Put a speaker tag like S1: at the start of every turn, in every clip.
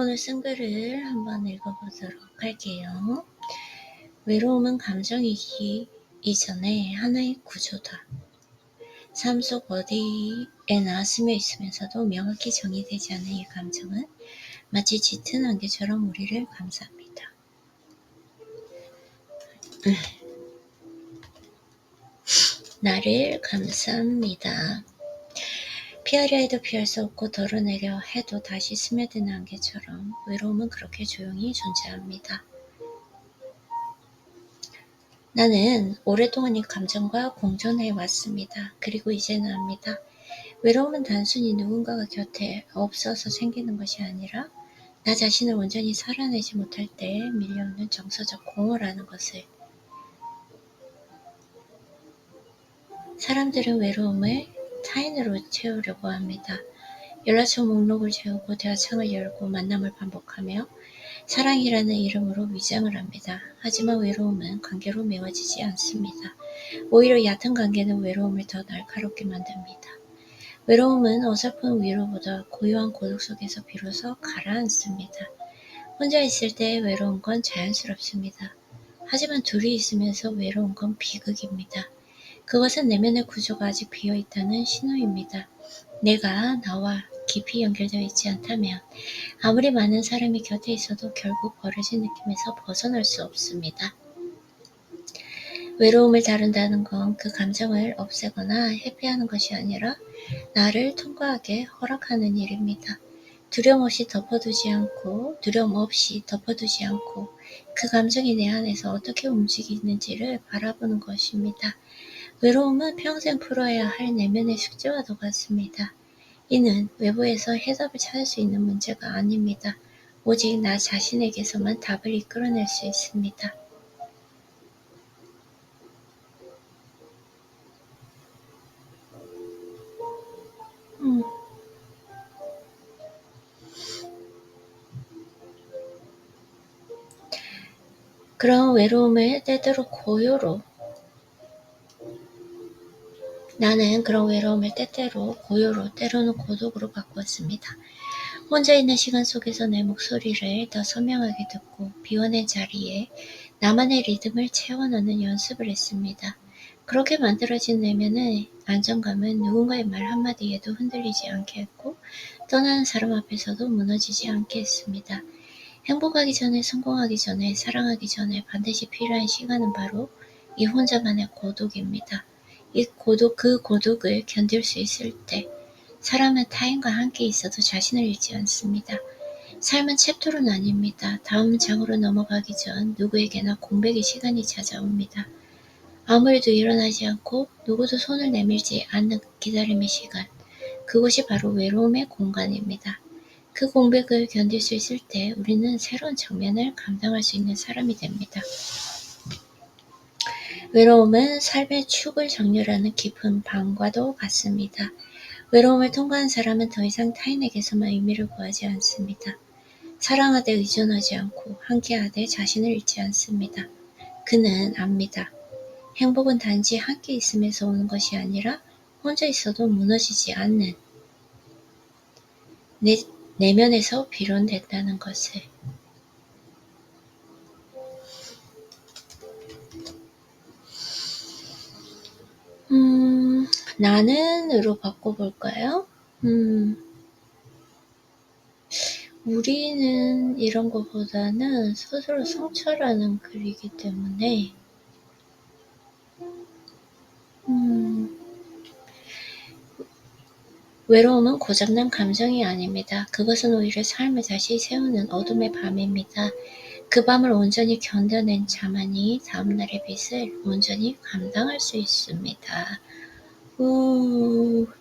S1: 오늘 쓴 글을 한번 읽어보도록 할게요. 외로움은 감정이기 이전에 하나의 구조다. 삶 속 어디에나 스며 있으면서도 명확히 정의되지 않은 이 감정은 마치 짙은 안개처럼 우리를 감싸합니다. 나를 감쌉니다. 피하려 해도 피할 수 없고 덜어내려 해도 다시 스며드는 안개처럼 외로움은 그렇게 조용히 존재합니다. 나는 오랫동안 이 감정과 공존해 왔습니다. 그리고 이제는 압니다. 외로움은 단순히 누군가가 곁에 없어서 생기는 것이 아니라 나 자신을 온전히 살아내지 못할 때 밀려오는 정서적 공허라는 것을. 사람들은 외로움을 타인으로 채우려고 합니다. 연락처 목록을 채우고 대화창을 열고 만남을 반복하며 사랑이라는 이름으로 위장을 합니다. 하지만 외로움은 관계로 메워지지 않습니다. 오히려 얕은 관계는 외로움을 더 날카롭게 만듭니다. 외로움은 어설픈 위로보다 고요한 고독 속에서 비로소 가라앉습니다. 혼자 있을 때 외로운 건 자연스럽습니다. 하지만 둘이 있으면서 외로운 건 비극입니다. 그것은 내면의 구조가 아직 비어있다는 신호입니다. 내가 나와 깊이 연결되어 있지 않다면 아무리 많은 사람이 곁에 있어도 결국 버려진 느낌에서 벗어날 수 없습니다. 외로움을 다룬다는 건 그 감정을 없애거나 회피하는 것이 아니라 나를 통과하게 허락하는 일입니다. 두려움 없이 덮어두지 않고 그 감정이 내 안에서 어떻게 움직이는지를 바라보는 것입니다. 외로움은 평생 풀어야 할 내면의 숙제와도 같습니다. 이는 외부에서 해답을 찾을 수 있는 문제가 아닙니다. 오직 나 자신에게서만 답을 이끌어낼 수 있습니다. 그런 외로움을 때때로 나는 그런 외로움을 때때로 고요로, 때로는 고독으로 바꾸었습니다. 혼자 있는 시간 속에서 내 목소리를 더 선명하게 듣고 비워낸 자리에 나만의 리듬을 채워넣는 연습을 했습니다. 그렇게 만들어진 내면의 안정감은 누군가의 말 한마디에도 흔들리지 않게 했고 떠나는 사람 앞에서도 무너지지 않게 했습니다. 행복하기 전에, 성공하기 전에, 사랑하기 전에 반드시 필요한 시간은 바로 이 혼자만의 고독입니다. 그 고독을 견딜 수 있을 때 사람은 타인과 함께 있어도 자신을 잃지 않습니다. 삶은 챕터로 나뉩니다. 다음 장으로 넘어가기 전 누구에게나 공백의 시간이 찾아옵니다. 아무 일도 일어나지 않고 누구도 손을 내밀지 않는 기다림의 시간. 그곳이 바로 외로움의 공간입니다. 그 공백을 견딜 수 있을 때 우리는 새로운 정면을 감당할 수 있는 사람이 됩니다. 외로움은 삶의 축을 정렬하는 깊은 방과도 같습니다. 외로움을 통과한 사람은 더 이상 타인에게서만 의미를 구하지 않습니다. 사랑하되 의존하지 않고 함께하되 자신을 잃지 않습니다. 그는 압니다. 행복은 단지 함께 있음에서 오는 것이 아니라 혼자 있어도 무너지지 않는 내면에서 비롯된다는 것을. 나는으로 바꿔볼까요? 우리는 이런 것보다는 스스로 성찰하는 글이기 때문에 외로움은 고장난 감정이 아닙니다. 그것은 오히려 삶을 다시 세우는 어둠의 밤입니다. 그 밤을 온전히 견뎌낸 자만이 다음날의 빛을 온전히 감당할 수 있습니다.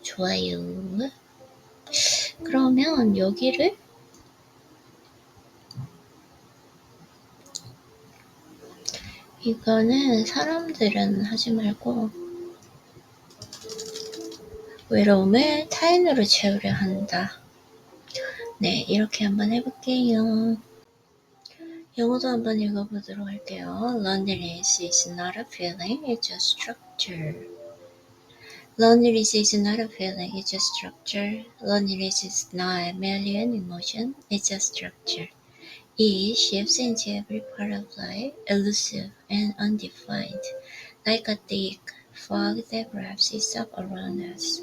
S1: 좋아요. 그러면 여기를 이거는 사람들은 하지 말고 외로움을 타인으로 채우려 한다. 네, 이렇게 한번 해볼게요. 영어도 한번 읽어보도록 할게요. Loneliness is not a feeling, it's a structure. Loneliness is not a feeling, it's a structure. Loneliness is not merely an emotion, it's a structure. It shapes into every part of life, elusive and undefined, like a thick fog that wraps itself around us.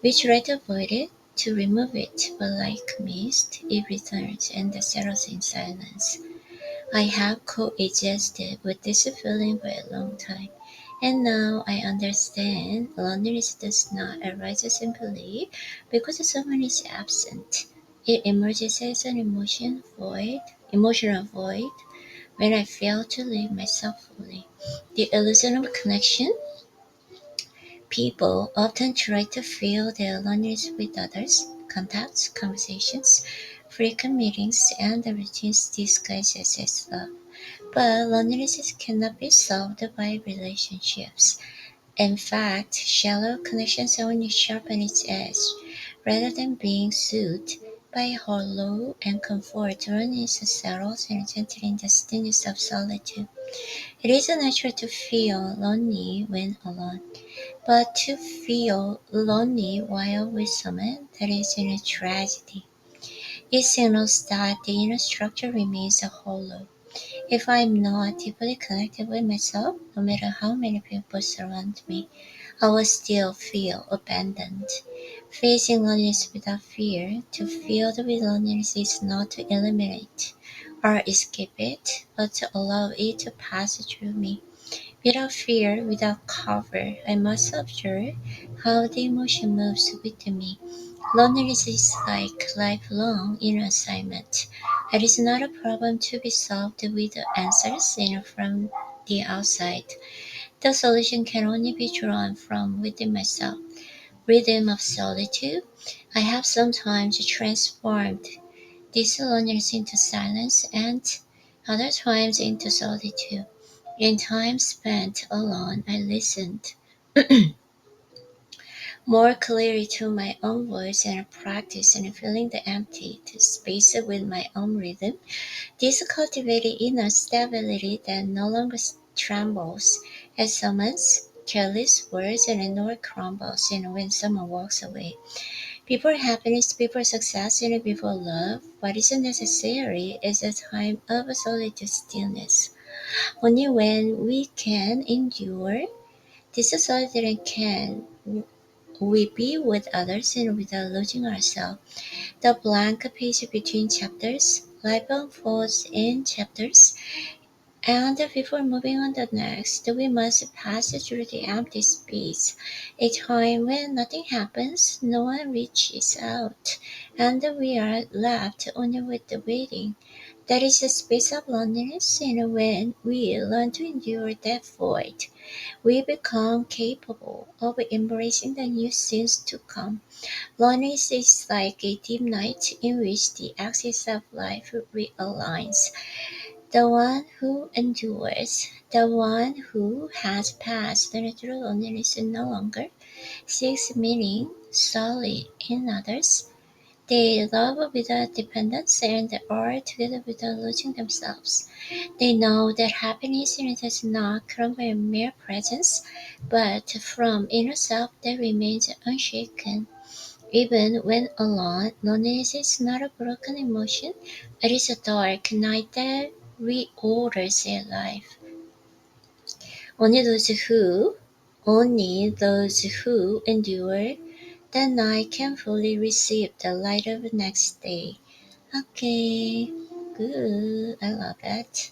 S1: We try to avoid it, to remove it, but like mist, it returns and settles in silence. I have coexisted with this feeling for a long time, and now I understand loneliness does not arise simply because someone is absent. It emerges as an emotional void, when I fail to live myself fully. The illusion of connection. People often try to fill their loneliness with others, contacts, conversations, frequent meetings, and the routines disguised as love. But loneliness cannot be solved by relationships. In fact, shallow connections only sharpen its edge. Rather than being soothed by hollow and comfort, loneliness settles and gently in the stillness of solitude. It is natural to feel lonely when alone, but to feel lonely while with someone, that is in a tragedy. It signals that the inner structure remains hollow. If I am not deeply connected with myself, no matter how many people surround me, I will still feel abandoned. Facing loneliness without fear, to feel the loneliness is not to eliminate or escape it, but to allow it to pass through me. Without fear, without cover, I must observe how the emotion moves within me. Loneliness is like lifelong inner assignment. It is not a problem to be solved with answers from the outside. The solution can only be drawn from within myself. Rhythm of solitude. I have sometimes transformed this loneliness into silence and other times into solitude. In time spent alone, I listened more clearly to my own voice and practiced in filling the empty space with my own rhythm. This cultivated inner stability that no longer trembles at someone's careless words and nor crumbles when someone walks away. Before happiness, before success, and before love, what is necessary is a time of solitude stillness. Only when we can endure this solitude can we be with others and without losing ourselves. The blank page between chapters, life unfolds in chapters, and before moving on to the next, we must pass through the empty space, a time when nothing happens, no one reaches out, and we are left only with the waiting. That is the space of loneliness, and when we learn to endure that void, we become capable of embracing the new scenes to come. Loneliness is like a dim night in which the axis of life realigns. The one who endures, the one who has passed through loneliness no longer seeks meaning solely in others. They love without dependence and are together without losing themselves. They know that happiness does not come from mere presence, but from inner self that remains unshaken. Even when alone, loneliness is not a broken emotion, it is a dark night that reorders their life. Only those who, only those who endure the night can fully receive the light of the next day. Okay, good. I love it.